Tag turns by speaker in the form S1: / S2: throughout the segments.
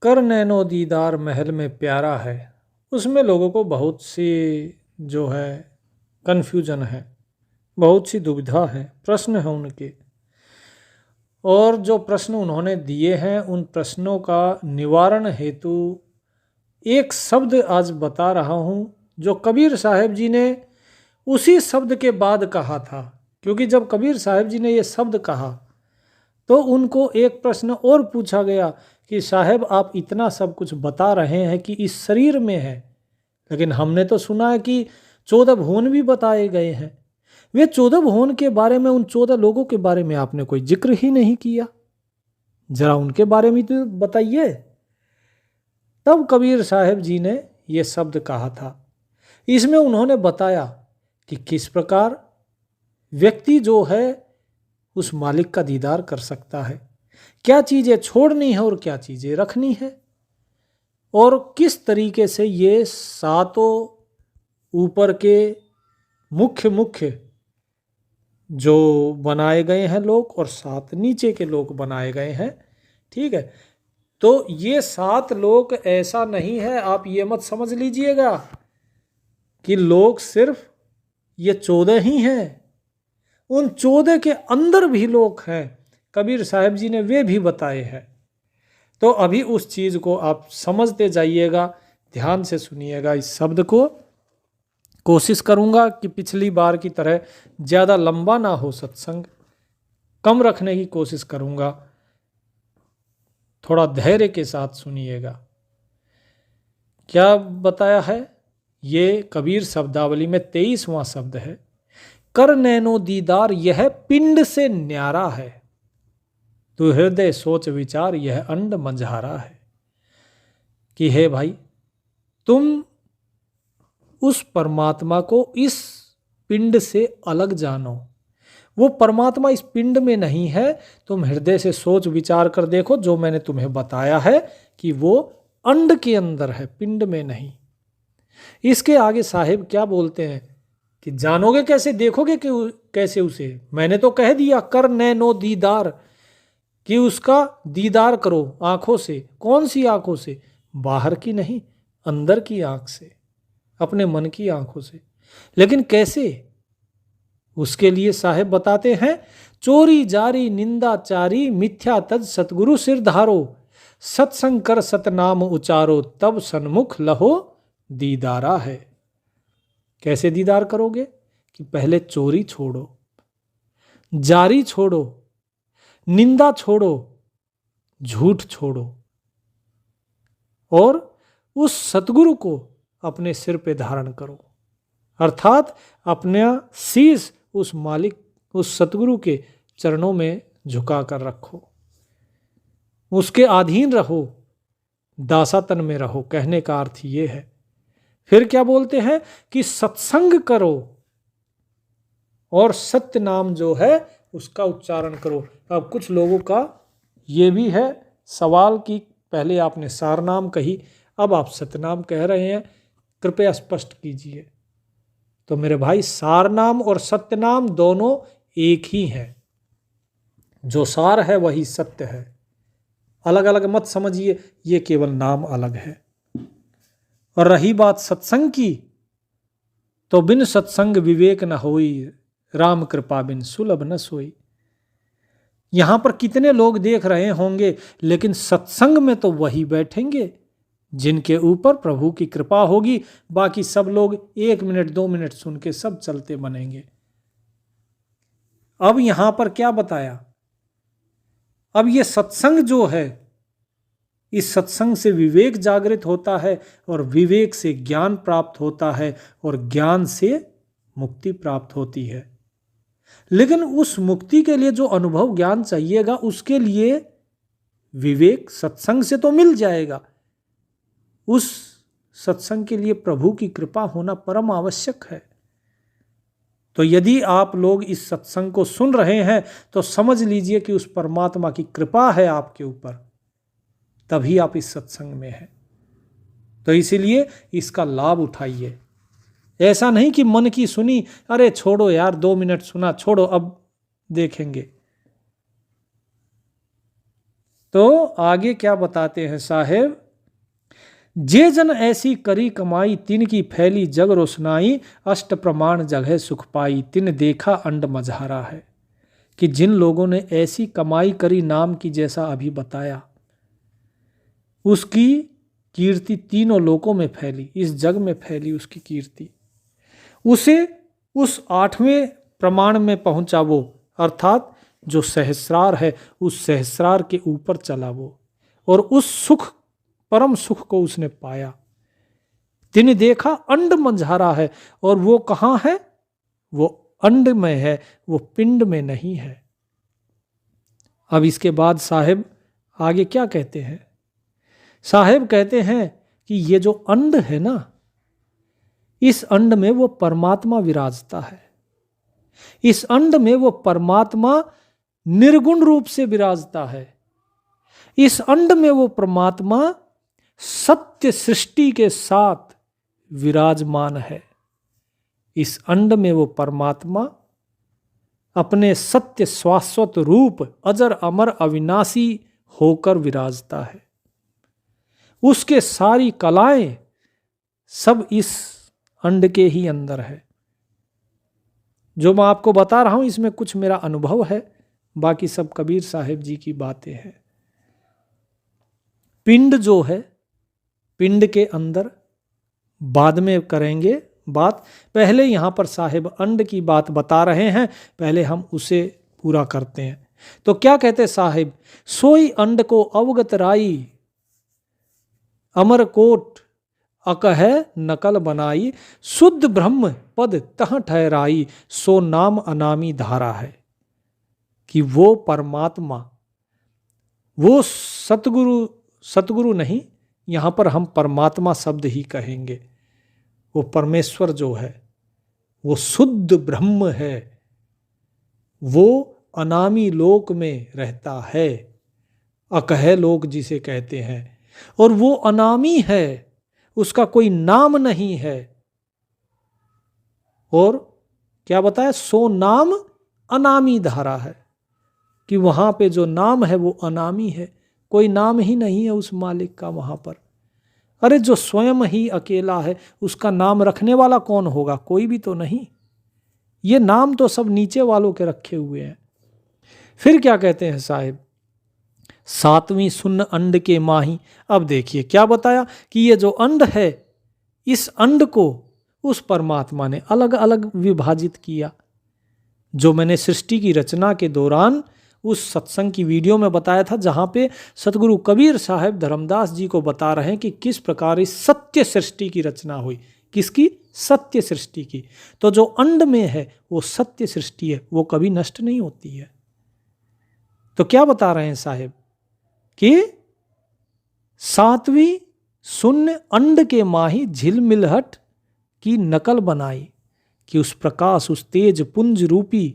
S1: कर नैनो दीदार महल में प्यारा है। उसमें लोगों को बहुत सी जो है कन्फ्यूजन है, बहुत सी दुविधा है, प्रश्न है उनके। और जो प्रश्न उन्होंने दिए हैं उन प्रश्नों का निवारण हेतु एक शब्द आज बता रहा हूँ जो कबीर साहब जी ने उसी शब्द के बाद कहा था। क्योंकि जब कबीर साहब जी ने ये शब्द कहा तो उनको एक प्रश्न और पूछा गया कि साहब आप इतना सब कुछ बता रहे हैं कि इस शरीर में है, लेकिन हमने तो सुना है कि 14 भुवन भी बताए गए हैं। वे 14 भुवन के बारे में, उन 14 लोगों के बारे में आपने कोई जिक्र ही नहीं किया, जरा उनके बारे में तो बताइए। तब कबीर साहब जी ने ये शब्द कहा था। इसमें उन्होंने बताया कि किस प्रकार व्यक्ति जो है उस मालिक का दीदार कर सकता है, क्या चीज़ें छोड़नी है और क्या चीज़ें रखनी है, और किस तरीके से ये सातों ऊपर के मुख्य मुख्य जो बनाए गए हैं लोग और 7 नीचे के लोग बनाए गए हैं। ठीक है, तो ये 7 लोग ऐसा नहीं है, आप ये मत समझ लीजिएगा कि लोग सिर्फ ये 14 ही हैं। उन 14 के अंदर भी लोग हैं, कबीर साहब जी ने वे भी बताए हैं। तो अभी उस चीज़ को आप समझते जाइएगा, ध्यान से सुनिएगा इस शब्द को। कोशिश करूंगा कि पिछली बार की तरह ज़्यादा लंबा ना हो सत्संग, कम रखने की कोशिश करूंगा। थोड़ा धैर्य के साथ सुनिएगा। क्या बताया है? ये कबीर शब्दावली में 23वां शब्द है। कर नैनो दीदार यह पिंड से न्यारा है, तू हृदय सोच विचार यह अंड मंझारा है। कि हे भाई, तुम उस परमात्मा को इस पिंड से अलग जानो। वो परमात्मा इस पिंड में नहीं है। तुम हृदय से सोच विचार कर देखो, जो मैंने तुम्हें बताया है कि वो अंड के अंदर है, पिंड में नहीं। इसके आगे साहिब क्या बोलते हैं कि जानोगे कैसे, देखोगे कि कैसे उसे? मैंने तो कह दिया कर नैनो दीदार, कि उसका दीदार करो आंखों से। कौन सी आंखों से? बाहर की नहीं, अंदर की आंख से, अपने मन की आंखों से। लेकिन कैसे? उसके लिए साहेब बताते हैं, चोरी जारी निंदाचारी मिथ्या तज सतगुरु सिर धारो, सत्संग कर सतनाम उचारो तब सन्मुख लहो दीदारा है। कैसे दीदार करोगे? कि पहले चोरी छोड़ो, जारी छोड़ो, निंदा छोड़ो, झूठ छोड़ो, और उस सतगुरु को अपने सिर पे धारण करो। अर्थात अपना शीश उस मालिक, उस सतगुरु के चरणों में झुका कर रखो, उसके अधीन रहो, दासातन में रहो। कहने का अर्थ ये है। फिर क्या बोलते हैं कि सत्संग करो और सत्य नाम जो है उसका उच्चारण करो। अब कुछ लोगों का ये भी है सवाल कि पहले आपने सार नाम कही, अब आप सतनाम कह रहे हैं, कृपया स्पष्ट कीजिए। तो मेरे भाई, सार नाम और सत्य नाम दोनों एक ही हैं। जो सार है वही सत्य है, अलग अलग मत समझिए, ये केवल नाम अलग है। और रही बात सत्संग की, तो बिन सत्संग विवेक न होई, राम कृपा बिन सुलभ न सोई। यहां पर कितने लोग देख रहे होंगे, लेकिन सत्संग में तो वही बैठेंगे जिनके ऊपर प्रभु की कृपा होगी। बाकी सब लोग 1 मिनट 2 मिनट सुन के सब चलते बनेंगे। अब यहां पर क्या बताया? अब ये सत्संग जो है, इस सत्संग से विवेक जागृत होता है और विवेक से ज्ञान प्राप्त होता है और ज्ञान से मुक्ति प्राप्त होती है। लेकिन उस मुक्ति के लिए जो अनुभव ज्ञान चाहिएगा, उसके लिए विवेक सत्संग से तो मिल जाएगा। उस सत्संग के लिए प्रभु की कृपा होना परम आवश्यक है। तो यदि आप लोग इस सत्संग को सुन रहे हैं तो समझ लीजिए कि उस परमात्मा की कृपा है आपके ऊपर, तभी आप इस सत्संग में हैं। तो इसीलिए इसका लाभ उठाइए। ऐसा नहीं कि मन की सुनी, अरे छोड़ो यार 2 मिनट सुना, छोड़ो अब देखेंगे। तो आगे क्या बताते हैं साहेब, जे जन ऐसी करी कमाई तिन की फैली जग रोशनाई, अष्ट प्रमाण जगह सुख पाई तिन देखा अंड मझारा है। कि जिन लोगों ने ऐसी कमाई करी नाम की, जैसा अभी बताया, उसकी कीर्ति तीनों लोकों में फैली, इस जग में फैली उसकी कीर्ति, उसे उस 8वें प्रमाण में पहुंचा वो, अर्थात जो सहस्रार है उस सहस्रार के ऊपर चला वो, और उस सुख, परम सुख को उसने पाया। तिने देखा अंड मंझारा है, और वो कहाँ है? वो अंड में है, वो पिंड में नहीं है। अब इसके बाद साहेब आगे क्या कहते हैं? साहेब कहते हैं कि ये जो अंड है ना, इस अंड में वो परमात्मा विराजता है। इस अंड में वो परमात्मा निर्गुण रूप से विराजता है। इस अंड में वो परमात्मा सत्य सृष्टि के साथ विराजमान है। इस अंड में वो परमात्मा अपने सत्य शाश्वत रूप अजर अमर अविनाशी होकर विराजता है। उसके सारी कलाएं सब इस अंड के ही अंदर है। जो मैं आपको बता रहा हूं इसमें कुछ मेरा अनुभव है, बाकी सब कबीर साहिब जी की बातें हैं। पिंड जो है, पिंड के अंदर बाद में करेंगे बात, पहले यहां पर साहिब अंड की बात बता रहे हैं, पहले हम उसे पूरा करते हैं। तो क्या कहते साहिब, सोई अंड को अवगत राई, अमरकोट अकह नकल बनाई, शुद्ध ब्रह्म पद तह ठहराई, सो नाम अनामी धारा है। कि वो परमात्मा, वो सतगुरु नहीं, यहां पर हम परमात्मा शब्द ही कहेंगे। वो परमेश्वर जो है वो शुद्ध ब्रह्म है, वो अनामी लोक में रहता है, अकह लोक जिसे कहते हैं, और वो अनामी है, उसका कोई नाम नहीं है। और क्या बताया, सो नाम अनामी धारा है, कि वहां पे जो नाम है वो अनामी है, कोई नाम ही नहीं है उस मालिक का वहां पर। अरे जो स्वयं ही अकेला है उसका नाम रखने वाला कौन होगा? कोई भी तो नहीं। ये नाम तो सब नीचे वालों के रखे हुए हैं। फिर क्या कहते हैं साहिब, 7वीं सुन्न अंड के माही। अब देखिए क्या बताया कि ये जो अंड है, इस अंड को उस परमात्मा ने अलग अलग विभाजित किया। जो मैंने सृष्टि की रचना के दौरान उस सत्संग की वीडियो में बताया था, जहां पे सतगुरु कबीर साहब धर्मदास जी को बता रहे हैं कि किस प्रकार इस सत्य सृष्टि की रचना हुई। किसकी? सत्य सृष्टि की। तो जो अंड में है वो सत्य सृष्टि है, वो कभी नष्ट नहीं होती है। तो क्या बता रहे हैं साहेब कि 7वीं शून्य अंड के माही झिलमिलहट की नकल बनाई, कि उस प्रकाश, उस तेज पुंज रूपी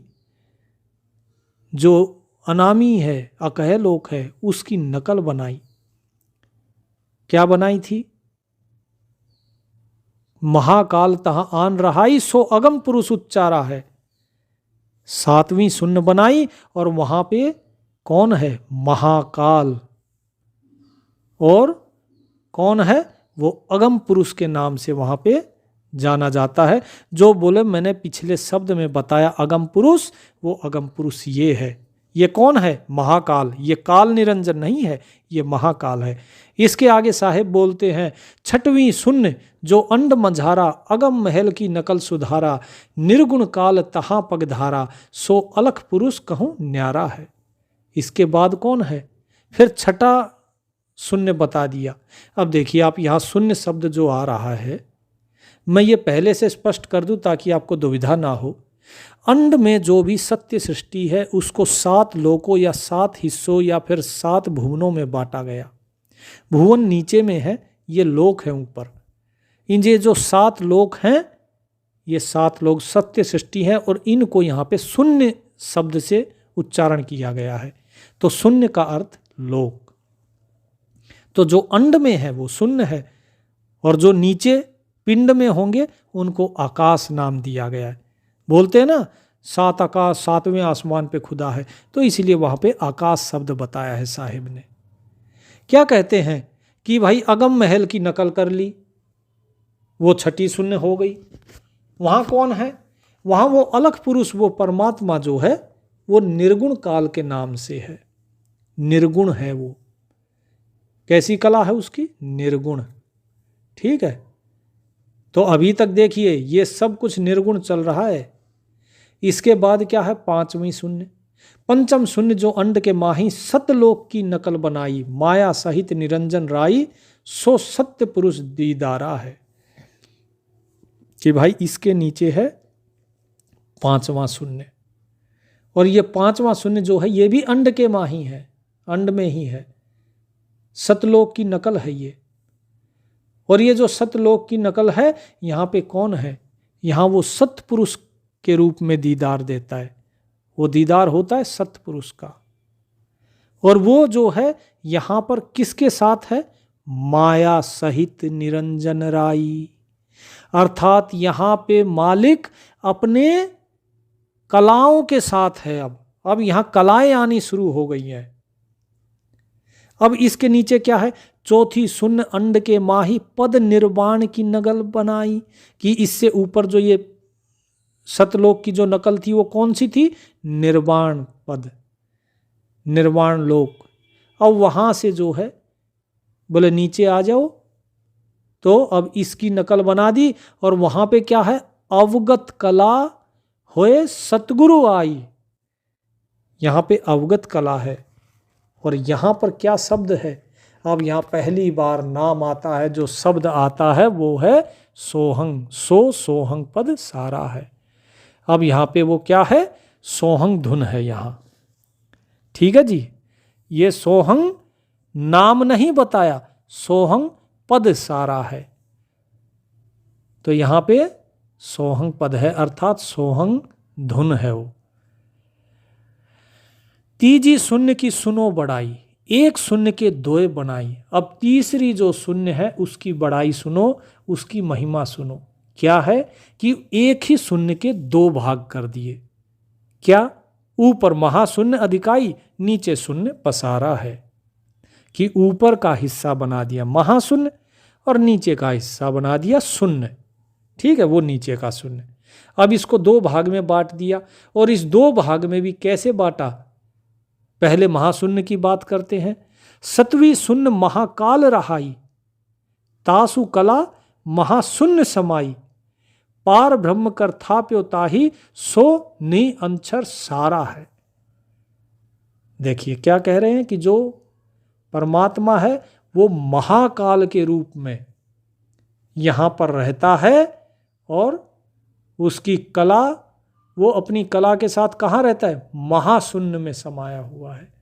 S1: जो अनामी है, अकह लोक है, उसकी नकल बनाई। क्या बनाई थी? महाकाल तहां आन रहाई, सो अगम पुरुष उच्चारा है। 7वीं शून्य बनाई और वहां पे कौन है? महाकाल। और कौन है? वो अगम पुरुष के नाम से वहां पे जाना जाता है। जो बोले, मैंने पिछले शब्द में बताया अगम पुरुष, वो अगम पुरुष ये है। ये कौन है? महाकाल। ये काल निरंजन नहीं है, ये महाकाल है। इसके आगे साहेब बोलते हैं, 6वीं शून्य जो अंड मंझारा, अगम महल की नकल सुधारा, निर्गुण काल तहां पगधारा, सो अलख पुरुष कहूं न्यारा है। इसके बाद कौन है? फिर 6ठा शून्य बता दिया। अब देखिए आप यहाँ शून्य शब्द जो आ रहा है, मैं ये पहले से स्पष्ट कर दूं ताकि आपको दुविधा ना हो। अंड में जो भी सत्य सृष्टि है उसको 7 लोकों या 7 हिस्सों या फिर 7 भुवनों में बांटा गया। भुवन नीचे में है, ये लोक है ऊपर। ये जो 7 लोक हैं, ये 7 लोग सत्य सृष्टि है, और इनको यहाँ पे शून्य शब्द से उच्चारण किया गया है। तो शून्य का अर्थ लोक। तो जो अंड में है वो शून्य है, और जो नीचे पिंड में होंगे उनको आकाश नाम दिया गया है। बोलते हैं ना 7 आकाश 7वें आसमान पे खुदा है, तो इसलिए वहां पे आकाश शब्द बताया है साहिब ने। क्या कहते हैं कि भाई अगम महल की नकल कर ली, वो छठी शून्य हो गई। वहां कौन है? वहां वो अलग पुरुष, वो परमात्मा जो है वो निर्गुण काल के नाम से है, निर्गुण है वो। कैसी कला है उसकी? निर्गुण। ठीक है, तो अभी तक देखिए ये सब कुछ निर्गुण चल रहा है। इसके बाद क्या है? पांचवी शून्य, पंचम शून्य जो अंड के माही सतलोक की नकल बनाई, माया सहित निरंजन राई, सो सत्य पुरुष दीदारा है। कि भाई इसके नीचे है पांचवा शून्य, और ये पांचवा शून्य जो है ये भी अंड के माही है, अंड में ही है, सतलोक की नकल है ये। और ये जो सतलोक की नकल है, यहां पे कौन है? यहां वो सतपुरुष के रूप में दीदार देता है, वो दीदार होता है सतपुरुष का। और वो जो है यहां पर किसके साथ है? माया सहित निरंजन राई, अर्थात यहां पे मालिक अपने कलाओं के साथ है। अब यहां कलाएं आनी शुरू हो गई हैं। अब इसके नीचे क्या है? चौथी शून्य अंड के माही पद निर्वाण की नकल बनाई, कि इससे ऊपर जो ये सतलोक की जो नकल थी वो कौन सी थी? निर्वाण पद, निर्वाण लोक। अब वहां से जो है बोले नीचे आ जाओ, तो अब इसकी नकल बना दी। और वहां पे क्या है? अवगत कला होए सतगुरु आई, यहां पे अवगत कला है। और यहां पर क्या शब्द है? अब यहां पहली बार नाम आता है, जो शब्द आता है वो है सोहंग, सोहंग पद सारा है। अब यहां पे वो क्या है? सोहंग धुन है यहां। ठीक है जी, ये सोहंग नाम नहीं बताया, सोहंग पद सारा है। तो यहां पे सोहंग पद है, अर्थात सोहंग धुन है वो। तीजी शून्य की सुनो बड़ाई, एक शून्य के दोए बनाई। अब तीसरी जो शून्य है उसकी बड़ाई सुनो, उसकी महिमा सुनो। क्या है? कि एक ही शून्य के दो भाग कर दिए। क्या? ऊपर महाशून्य अधिकाई, नीचे शून्य पसारा है। कि ऊपर का हिस्सा बना दिया महाशून्य और नीचे का हिस्सा बना दिया शून्य। ठीक है, वो नीचे का शून्य। अब इसको दो भाग में बांट दिया, और इस दो भाग में भी कैसे बांटा? पहले महाशून्य की बात करते हैं। सतवी शून्य महाकाल रहाई, तासु कला महाशून्य समाई, पार ब्रह्म कर थाप्यो ताही, सो नि अंछर सारा है। देखिए क्या कह रहे हैं कि जो परमात्मा है वो महाकाल के रूप में यहां पर रहता है, और उसकी कला, वो अपनी कला के साथ कहाँ रहता है? महाशून्य में समाया हुआ है।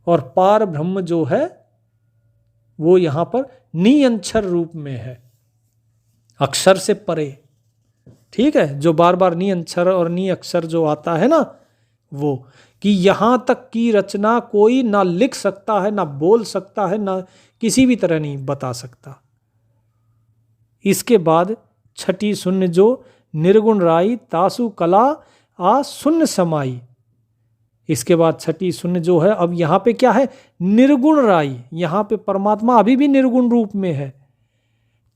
S1: और पार ब्रह्म जो है वो यहां पर निअक्षर रूप में है, अक्षर से परे। ठीक है, जो बार बार निअक्षर और निअक्षर जो आता है ना, वो कि यहां तक की रचना कोई ना लिख सकता है, ना बोल सकता है, ना किसी भी तरह नहीं बता सकता। इसके बाद छठी शून्य जो निर्गुण राई, तासु कला आ शून्य समाई। इसके बाद छठी शून्य जो है, अब यहां पे क्या है? निर्गुण राई, यहां पे परमात्मा अभी भी निर्गुण रूप में है।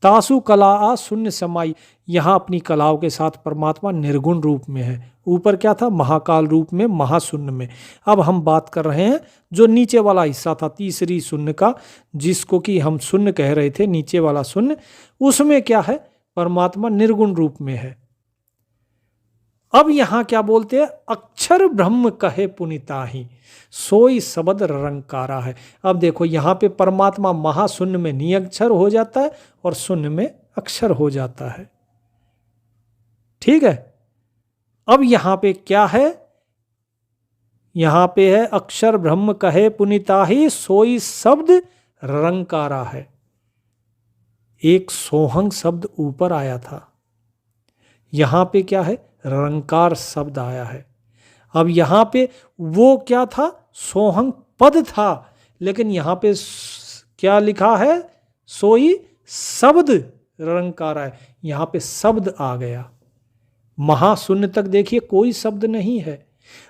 S1: तासु कला आ शून्य समाई, यहां अपनी कलाओं के साथ परमात्मा निर्गुण रूप में है। ऊपर क्या था? महाकाल रूप में, महाशून्य में। अब हम बात कर रहे हैं जो नीचे वाला हिस्सा था तीसरी शून्य का, जिसको कि हम शून्य कह रहे थे, नीचे वाला शून्य, उसमें क्या है? परमात्मा निर्गुण रूप में है। अब यहां क्या बोलते हैं? अक्षर ब्रह्म कहे पुनिताही, सोई शब्द रंकारा है। अब देखो यहां पे परमात्मा महाशून्य में निअक्षर हो जाता है और शून्य में अक्षर हो जाता है। ठीक है, अब यहां पे क्या है? यहां पे है अक्षर ब्रह्म कहे पुनिताही, सोई शब्द रंकारा है। एक सोहंग शब्द ऊपर आया था, यहां पे क्या है? रंकार शब्द आया है। अब यहां पे वो क्या था? सोहंग पद था, लेकिन यहां पे क्या लिखा है? सोई शब्द रंकारा है। यहां पे शब्द आ गया। महाशून्य तक देखिए कोई शब्द नहीं है,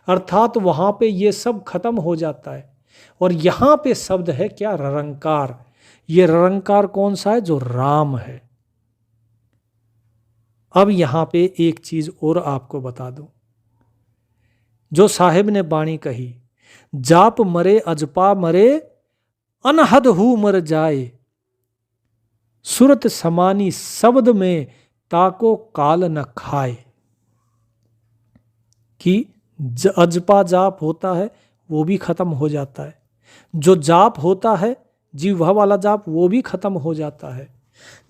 S1: अर्थात वहां पे ये सब खत्म हो जाता है। और यहां पे शब्द है क्या? ररंकार। ये ररंकार कौन सा है? जो राम है। अब यहां पे एक चीज और आपको बता दूं, जो साहिब ने बाणी कही, जाप मरे अजपा मरे, अनहद हु मर जाए, सुरत समानी शब्द में ताको काल न खाए। कि अजपा जाप होता है वो भी खत्म हो जाता है, जो जाप होता है जिह्वा वाला जाप वो भी खत्म हो जाता है,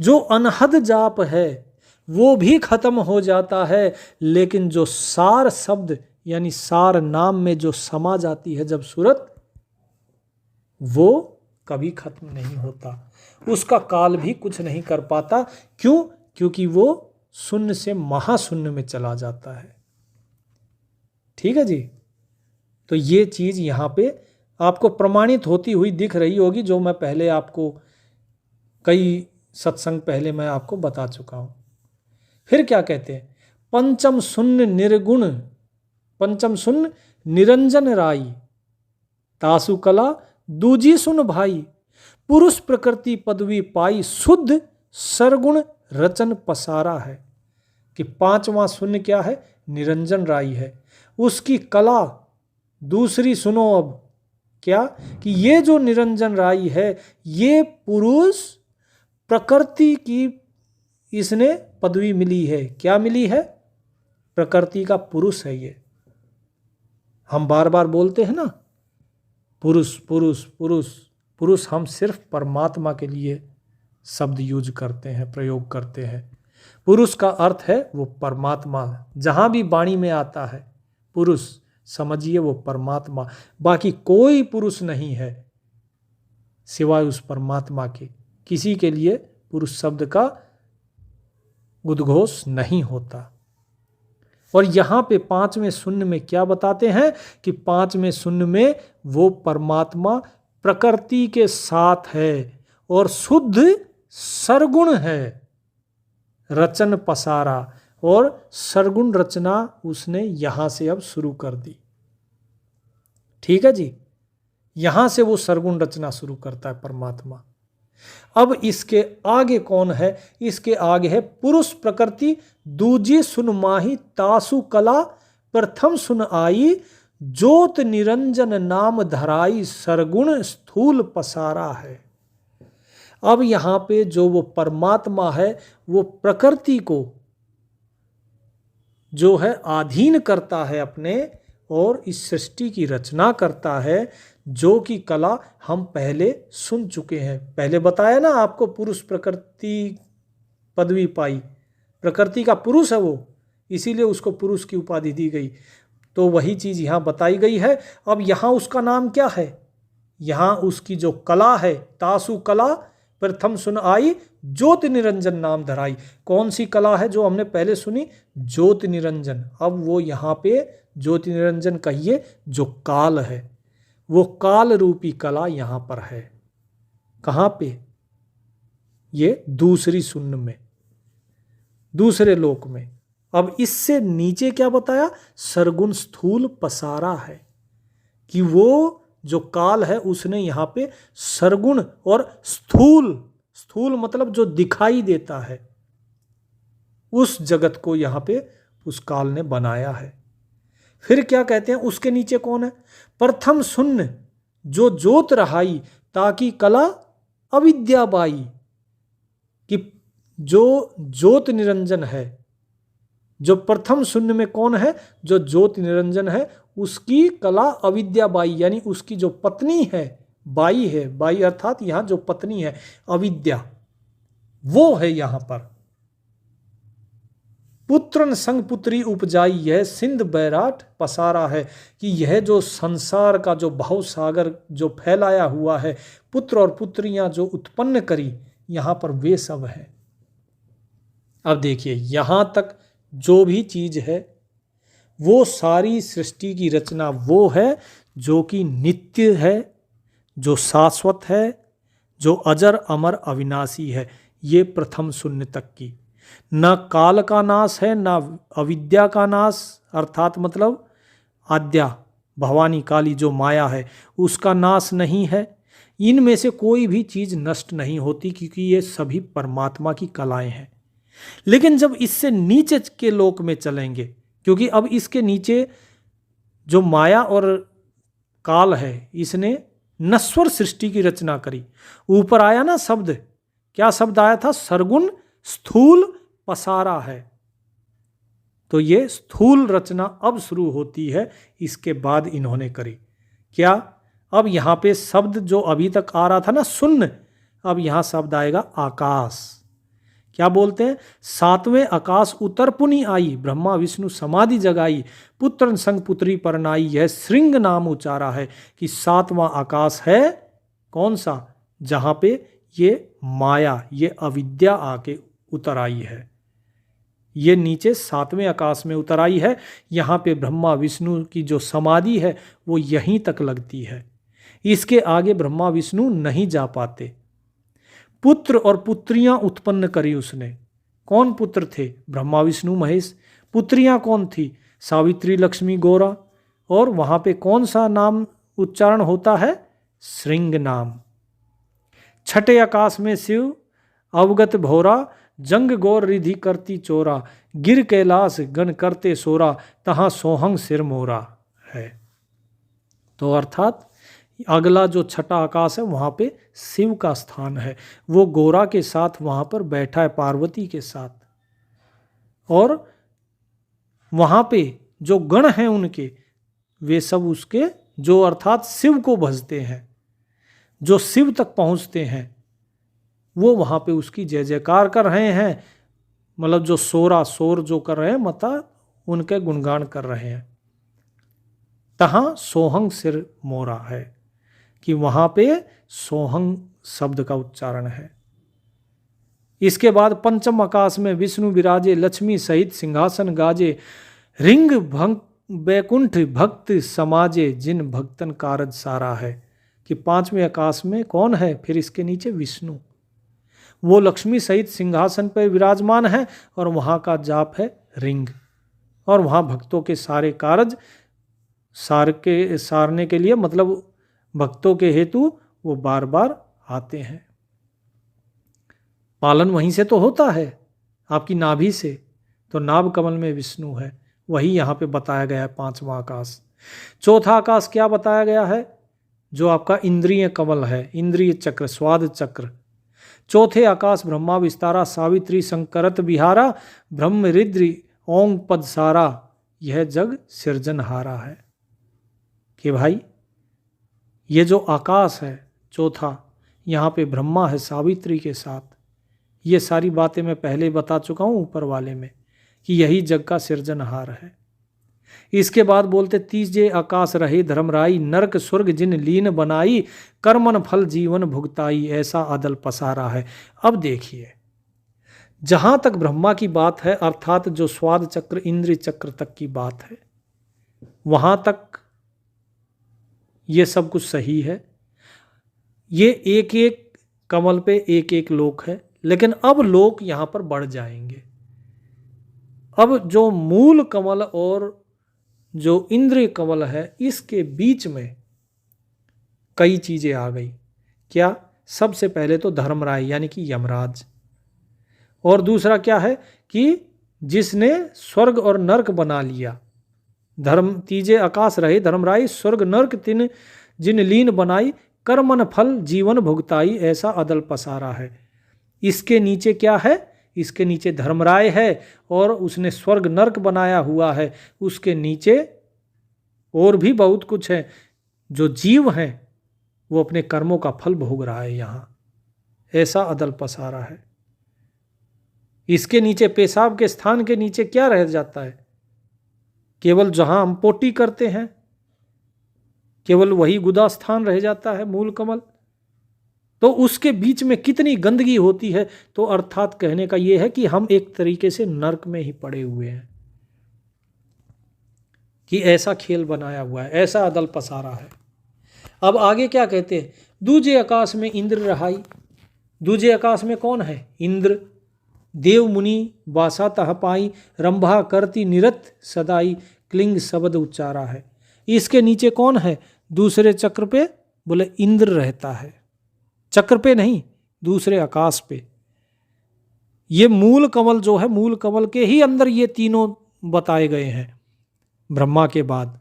S1: जो अनहद जाप है वो भी खत्म हो जाता है, लेकिन जो सार शब्द यानी सार नाम में जो समा जाती है जब सूरत, वो कभी खत्म नहीं होता, उसका काल भी कुछ नहीं कर पाता। क्यों? क्योंकि वो शून्य से महाशून्य में चला जाता है। ठीक है जी। तो ये चीज यहां पे आपको प्रमाणित होती हुई दिख रही होगी, जो मैं पहले आपको कई सत्संग पहले मैं आपको बता चुका हूं। फिर क्या कहते हैं? पंचम शून्य निर्गुण, पंचम शून्य निरंजन राई, तासु कला दूजी सुन भाई, पुरुष प्रकृति पदवी पाई, शुद्ध सरगुण रचन पसारा है। कि पांचवा शून्य क्या है? निरंजन राई है। उसकी कला दूसरी सुनो अब, क्या? कि ये जो निरंजन राई है ये पुरुष प्रकृति की इसने पदवी मिली है। क्या मिली है? प्रकृति का पुरुष है ये। हम बार बार बोलते हैं ना, पुरुष पुरुष पुरुष पुरुष, हम सिर्फ परमात्मा के लिए शब्द यूज करते हैं, प्रयोग करते हैं। पुरुष का अर्थ है वो परमात्मा। जहां भी वाणी में आता है पुरुष, समझिए वो परमात्मा। बाकी कोई पुरुष नहीं है सिवाय उस परमात्मा के। किसी के लिए पुरुष शब्द का उद्घोष नहीं होता। और यहां पे पांचवें शून्य में क्या बताते हैं? कि पांचवें शून्य में वो परमात्मा प्रकृति के साथ है और शुद्ध सरगुण है, रचन पसारा। और सरगुण रचना उसने यहां से अब शुरू कर दी। ठीक है जी। यहां से वो सरगुण रचना शुरू करता है परमात्मा। अब इसके आगे कौन है? इसके आगे है पुरुष प्रकृति दूजी सुन माही, तासु कला प्रथम सुन आई, ज्योत निरंजन नाम धराई, सरगुण स्थूल पसारा है। अब यहां पे जो वो परमात्मा है वो प्रकृति को जो है अधीन करता है अपने, और इस सृष्टि की रचना करता है, जो कि कला हम पहले सुन चुके हैं। पहले बताया ना आपको, पुरुष प्रकृति पदवी पाई, प्रकृति का पुरुष है वो, इसीलिए उसको पुरुष की उपाधि दी गई। तो वही चीज यहां बताई गई है। अब यहां उसका नाम क्या है? यहां उसकी जो कला है, तासु कला प्रथम सुन आई, ज्योति निरंजन नाम धराई। कौन सी कला है जो हमने पहले सुनी? ज्योति निरंजन। अब वो यहां पे ज्योति निरंजन कहिए जो काल है, वो काल रूपी कला यहां पर है। कहां पे? ये दूसरी शून्य में, दूसरे लोक में। अब इससे नीचे क्या बताया? सरगुण स्थूल पसारा है, कि वो जो काल है उसने यहां पे सरगुण और स्थूल, स्थूल मतलब जो दिखाई देता है, उस जगत को यहां पे उस काल ने बनाया है। फिर क्या कहते हैं? उसके नीचे कौन है? प्रथम शून्य जो ज्योत रहाई, ताकि कला अविद्या बाई। कि जो ज्योत निरंजन है, जो प्रथम शून्य में कौन है? जो ज्योत निरंजन है, उसकी कला अविद्या बाई, यानी उसकी जो पत्नी है, बाई है, बाई अर्थात यहां जो पत्नी है अविद्या, वो है यहां पर। पुत्रन संग पुत्री उपजाई, यह सिंध बैराट पसारा है। कि यह जो संसार का जो भाव सागर जो फैलाया हुआ है, पुत्र और पुत्रियां जो उत्पन्न करी, यहां पर वे सब है। अब देखिए यहां तक जो भी चीज है वो सारी सृष्टि की रचना वो है जो कि नित्य है, जो शाश्वत है, जो अजर अमर अविनाशी है। ये प्रथम शून्य तक की, न काल का नाश है, न अविद्या का नाश, अर्थात मतलब आद्या भवानी काली जो माया है उसका नाश नहीं है। इनमें से कोई भी चीज नष्ट नहीं होती क्योंकि ये सभी परमात्मा की कलाएं हैं। लेकिन जब इससे नीचे के लोक में चलेंगे, क्योंकि अब इसके नीचे जो माया और काल है इसने नश्वर सृष्टि की रचना करी। ऊपर आया ना शब्द, क्या शब्द आया था? सरगुण स्थूल पसारा है। तो ये स्थूल रचना अब शुरू होती है, इसके बाद इन्होंने करी क्या? अब यहां पे शब्द जो अभी तक आ रहा था ना शून्य, अब यहां शब्द आएगा आकाश। क्या बोलते हैं? सातवें आकाश उतर पुनि आई, ब्रह्मा विष्णु समाधि जगाई, पुत्र संग पुत्री परनाई। यह श्रृंग नाम उचारा है कि सातवां आकाश है कौन सा? जहां पे ये माया, ये अविद्या आके उतर आई है। ये नीचे सातवें आकाश में उतर आई है। यहाँ पे ब्रह्मा विष्णु की जो समाधि है वो यहीं तक लगती है, इसके आगे ब्रह्मा विष्णु नहीं जा पाते। पुत्र और पुत्रियां उत्पन्न करी उसने। कौन पुत्र थे? ब्रह्मा विष्णु महेश। पुत्रियां कौन थी? सावित्री लक्ष्मी गौरा। और वहां पे कौन सा नाम उच्चारण होता है? श्रृंग नाम। छठे आकाश में शिव अवगत भोरा, जंग गौर रिधि करती चोरा, गिर कैलाश गण करते सोरा, तहां सोहंग सिर मोरा है। तो अर्थात अगला जो छठा आकाश है वहां पे शिव का स्थान है। वो गोरा के साथ वहां पर बैठा है, पार्वती के साथ। और वहां पे जो गण हैं उनके, वे सब उसके जो अर्थात शिव को भजते हैं, जो शिव तक पहुंचते हैं, वो वहां पे उसकी जय जयकार कर रहे हैं। मतलब जो शोर जो कर रहे हैं, मतलब उनके गुणगान कर रहे हैं। तहां सोहंग सिर मोरा है कि वहां पे सोहंग शब्द का उच्चारण है। इसके बाद पंचम आकाश में विष्णु विराजे, लक्ष्मी सहित सिंहासन गाजे, रिंग बैकुंठ भक्त समाजे, जिन भक्तन कारज सारा है। कि पांचवें आकाश में कौन है? फिर इसके नीचे विष्णु, वो लक्ष्मी सहित सिंहासन पर विराजमान है और वहां का जाप है रिंग। और वहां भक्तों के सारे कारज सारने के लिए, मतलब भक्तों के हेतु वो बार बार आते हैं। पालन वहीं से तो होता है, आपकी नाभि से। तो नाभ कमल में विष्णु है, वही यहाँ पे बताया गया है पांचवा आकाश। चौथा आकाश क्या बताया गया है? जो आपका इंद्रिय कमल है, इंद्रिय चक्र, स्वाद चक्र। चौथे आकाश ब्रह्मा विस्तारा, सावित्री संकरत बिहारा, ब्रह्म रिद्रि ओंग पद सारा, यह जग सृजनहारा है। कि भाई ये जो आकाश है चौथा, यहाँ पे ब्रह्मा है सावित्री के साथ। ये सारी बातें मैं पहले बता चुका हूँ ऊपर वाले में कि यही जग का सृजनहार है। इसके बाद बोलते तीजे आकाश रहे धर्मराई, नरक स्वर्ग जिन लीन बनाई, कर्मन फल जीवन भुगताई, ऐसा अदल पसारा है। अब देखिए, जहां तक ब्रह्मा की बात है, अर्थात जो स्वाद चक्र इंद्रिय चक्र तक की बात है, वहां तक ये सब कुछ सही है। ये एक एक कमल पे एक एक लोक है। लेकिन अब लोक यहां पर बढ़ जाएंगे। अब जो मूल कमल और जो इंद्रिय कमल है, इसके बीच में कई चीजें आ गई। क्या? सबसे पहले तो धर्मराय यानी कि यमराज, और दूसरा क्या है कि जिसने स्वर्ग और नरक बना लिया। तीजे आकाश रहे धर्मराय, स्वर्ग नरक तिन जिन लीन बनाई, कर्मन फल जीवन भुगताई, ऐसा अदल पसारा है। इसके नीचे क्या है? इसके नीचे धर्मराय है और उसने स्वर्ग नरक बनाया हुआ है। उसके नीचे और भी बहुत कुछ है। जो जीव हैं वो अपने कर्मों का फल भोग रहा है यहाँ, ऐसा अदल पसारा है। इसके नीचे पेशाब के स्थान के नीचे क्या रह जाता है? केवल जहां हम पोटी करते हैं, केवल वही गुदा स्थान रह जाता है, मूल कमल। तो उसके बीच में कितनी गंदगी होती है। तो अर्थात कहने का यह है कि हम एक तरीके से नरक में ही पड़े हुए हैं, कि ऐसा खेल बनाया हुआ है, ऐसा अदल पसारा है। अब आगे क्या कहते हैं? दूजे आकाश में इंद्र रहाई। दूजे आकाश में कौन है? इंद्र। देव मुनि वासा तह पाई, रंभा करती निरत सदाई, क्लिंग शब्द उच्चारा है। इसके नीचे कौन है? दूसरे चक्र पे बोले इंद्र रहता है, चक्र पे नहीं, दूसरे आकाश पे। ये मूल कमल जो है, मूल कमल के ही अंदर ये तीनों बताए गए हैं ब्रह्मा के बाद।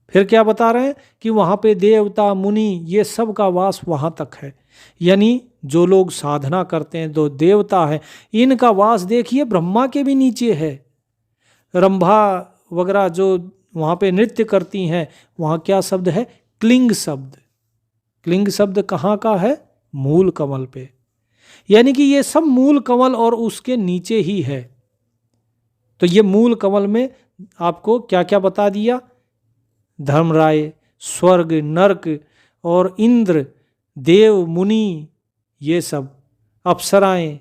S1: फिर क्या बता रहे हैं कि वहाँ पे देवता मुनि ये सब का वास वहाँ तक है। यानी जो लोग साधना करते हैं, जो देवता है, इनका वास देखिए ब्रह्मा के भी नीचे है। रंभा वगैरह जो वहाँ पे नृत्य करती हैं, वहाँ क्या शब्द है? क्लिंग शब्द। क्लिंग शब्द कहाँ का है? मूल कमल पे। यानी कि ये सब मूल कमल और उसके नीचे ही है। तो ये मूल कमल में आपको क्या क्या बता दिया? धर्मराय, स्वर्ग, नरक और इंद्र, देव, मुनि, ये सब अप्सराएं।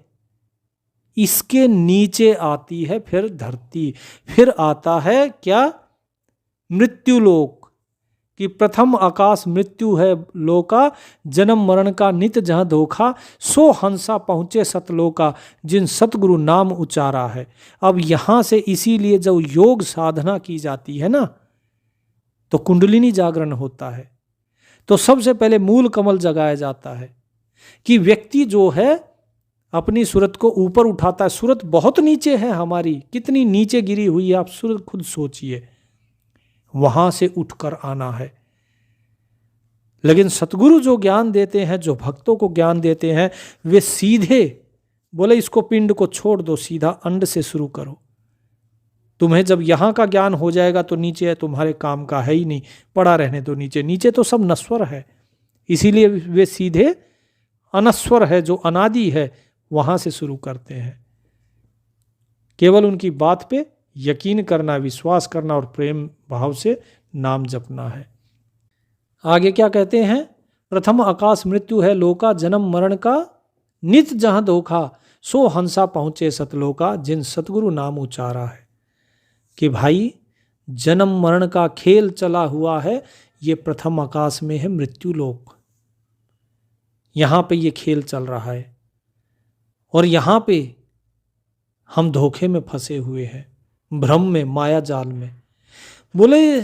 S1: इसके नीचे आती है फिर धरती, फिर आता है क्या? मृत्युलोक। कि प्रथम आकाश मृत्यु है लोका, जन्म मरण का नित जहाँ धोखा, सो हंसा पहुँचे सतलोका, जिन सतगुरु नाम उचारा है। अब यहाँ से इसीलिए जब योग साधना की जाती है ना, तो कुंडलिनी जागरण होता है। तो सबसे पहले मूल कमल जगाया जाता है कि व्यक्ति जो है अपनी सूरत को ऊपर उठाता है। सूरत बहुत नीचे है हमारी, कितनी नीचे गिरी हुई है, आप सूरत खुद सोचिए। वहां से उठकर आना है। लेकिन सतगुरु जो ज्ञान देते हैं, जो भक्तों को ज्ञान देते हैं, वे सीधे बोले इसको पिंड को छोड़ दो, सीधा अंड से शुरू करो। तुम्हें जब यहाँ का ज्ञान हो जाएगा तो नीचे तुम्हारे काम का है ही नहीं, पड़ा रहने दो नीचे। नीचे तो सब नश्वर है, इसीलिए वे सीधे अनश्वर है, जो अनादि है, वहां से शुरू करते हैं। केवल उनकी बात पे यकीन करना, विश्वास करना और प्रेम भाव से नाम जपना है। आगे क्या कहते हैं? प्रथम आकाश मृत्यु है लोका, जन्म मरण का नित जहां धोखा, सो हंसा पहुंचे सतलोका, जिन सतगुरु नाम उचारा है। कि भाई जन्म मरण का खेल चला हुआ है, ये प्रथम आकाश में है मृत्युलोक। यहां पे ये खेल चल रहा है और यहां पे हम धोखे में फंसे हुए हैं, भ्रम में, माया जाल में। बोले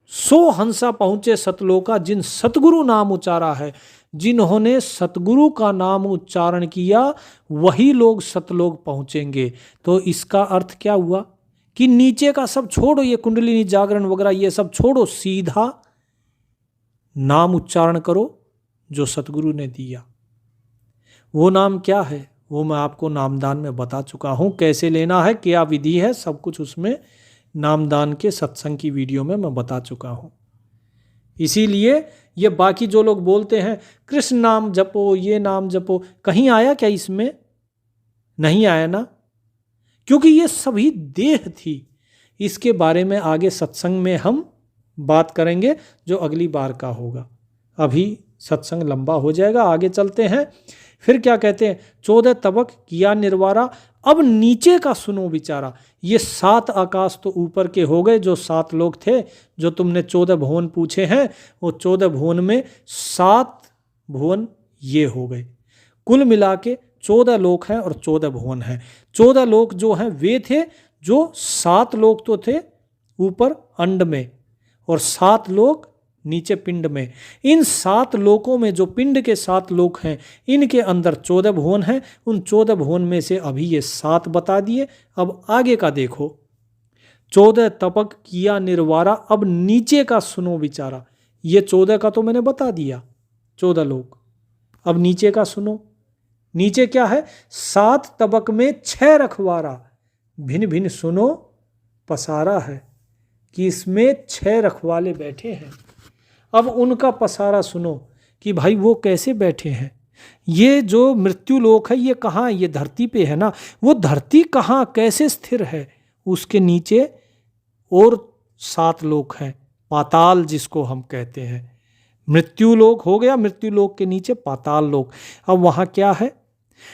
S1: सो हंसा पहुंचे सतलोका, जिन सतगुरु नाम उचारा है। जिन्होंने सतगुरु का नाम उच्चारण किया वही लोग सतलोक पहुंचेंगे। तो इसका अर्थ क्या हुआ कि नीचे का सब छोड़ो, ये कुंडलिनी जागरण वगैरह ये सब छोड़ो, सीधा नाम उच्चारण करो जो सतगुरु ने दिया। वो नाम क्या है? वो मैं आपको नामदान में बता चुका हूं, कैसे लेना है, क्या विधि है, सब कुछ उसमें नामदान के सत्संग की वीडियो में मैं बता चुका हूं। इसीलिए ये बाकी जो लोग बोलते हैं कृष्ण नाम जपो, ये नाम जपो, कहीं आया क्या इसमें? नहीं आया ना, क्योंकि ये सभी देह थी। इसके बारे में आगे सत्संग में हम बात करेंगे, जो अगली बार का होगा। अभी सत्संग लंबा हो जाएगा, आगे चलते हैं। फिर क्या कहते हैं? 14 तबक किया निर्वारा, अब नीचे का सुनो विचारा। ये 7 आकाश तो ऊपर के हो गए, जो 7 लोग थे, जो तुमने 14 भुवन पूछे हैं, वो 14 भुवन में 7 भुवन ये हो गए। कुल मिला के 14 लोक हैं और 14 भुवन हैं। 14 लोक जो हैं वे थे, जो 7 लोक तो थे ऊपर अंड में और 7 लोक नीचे पिंड में। इन 7 लोकों में जो पिंड के 7 लोक हैं, इनके अंदर 14 भुवन हैं। उन 14 भुवन में से अभी ये 7 बता दिए। अब आगे का देखो, 14 तपक किया निर्वारा, अब नीचे का सुनो विचारा। ये 14 का तो मैंने बता दिया, 14 लोक। अब नीचे का सुनो। नीचे क्या है? 7 तबक में 6 रखवारा, भिन्न भिन्न सुनो पसारा है, कि इसमें 6 रखवाले बैठे हैं। अब उनका पसारा सुनो कि भाई वो कैसे बैठे हैं। ये जो मृत्यु लोक है, ये कहाँ? ये धरती पे है ना। वो धरती कहाँ, कैसे स्थिर है? उसके नीचे और 7 लोक हैं, पाताल जिसको हम कहते हैं। मृत्यु लोक हो गया, मृत्यु लोक के नीचे पाताल लोक। अब वहाँ क्या है?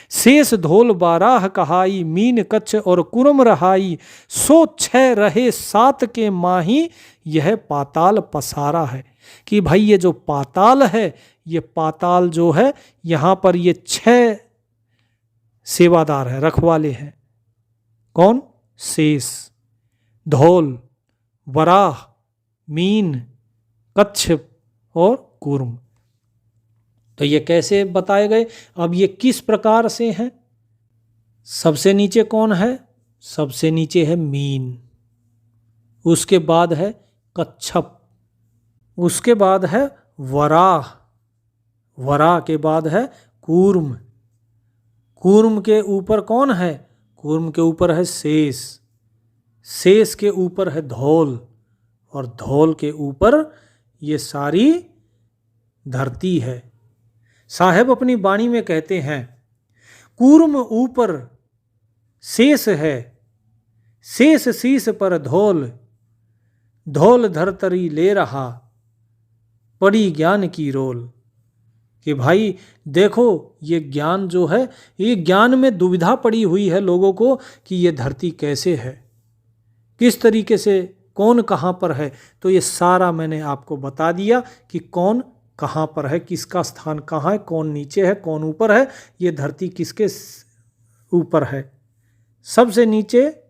S1: शेष धोल बाराह कहाई, मीन कच्छ और कुरम रहाई, सो 6 रहे 7 के माही, यह पाताल पसारा है। कि भाई ये जो पाताल है, ये पाताल जो है, यहाँ पर ये 6 सेवादार हैं, रखवाले हैं। कौन? शेष, धौल, वराह, मीन, कच्छप और कूर्म। तो ये कैसे बताए गए? अब ये किस प्रकार से हैं? सबसे नीचे कौन है? सबसे नीचे है मीन, उसके बाद है कच्छप, उसके बाद है वराह, वराह के बाद है कूर्म, कूर्म के ऊपर कौन है? कूर्म के ऊपर है शेष, शेष के ऊपर है धौल, और धौल के ऊपर ये सारी धरती है। साहेब अपनी वाणी में कहते हैं, कूर्म ऊपर शेष है, शेष शीश पर धौल, धौल धरतरी ले रहा, पड़ी ज्ञान की रोल। कि भाई देखो, ये ज्ञान जो है, ये ज्ञान में दुविधा पड़ी हुई है लोगों को कि ये धरती कैसे है, किस तरीके से, कौन कहाँ पर है। तो ये सारा मैंने आपको बता दिया कि कौन कहाँ पर है, किसका स्थान कहाँ है, कौन नीचे है, कौन ऊपर है, ये धरती किसके ऊपर है। सबसे नीचे,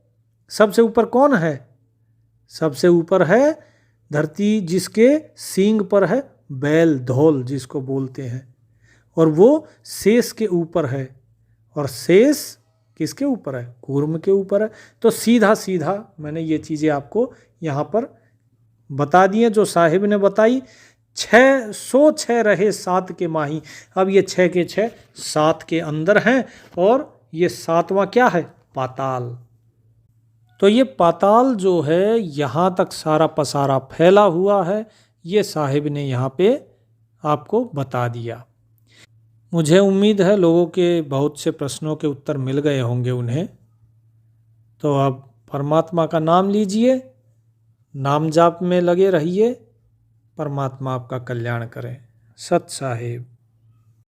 S1: सबसे ऊपर कौन है? सबसे ऊपर है धरती जिसके सींग पर है बैल, धौल जिसको बोलते हैं, और वो शेष के ऊपर है, और शेष किसके ऊपर है? कूर्म के ऊपर है। तो सीधा सीधा मैंने ये चीज़ें आपको यहाँ पर बता दी हैं जो साहिब ने बताई। 606 रहे 7 के माही। अब ये 6 के 6 7 के अंदर हैं, और ये 7वां क्या है? पाताल। तो ये पाताल जो है यहाँ तक सारा पसारा फैला हुआ है, ये साहिब ने यहाँ पे आपको बता दिया। मुझे उम्मीद है लोगों के बहुत से प्रश्नों के उत्तर मिल गए होंगे उन्हें। तो अब परमात्मा का नाम लीजिए, नाम जाप में लगे रहिए, परमात्मा आपका कल्याण करें। सत साहिब।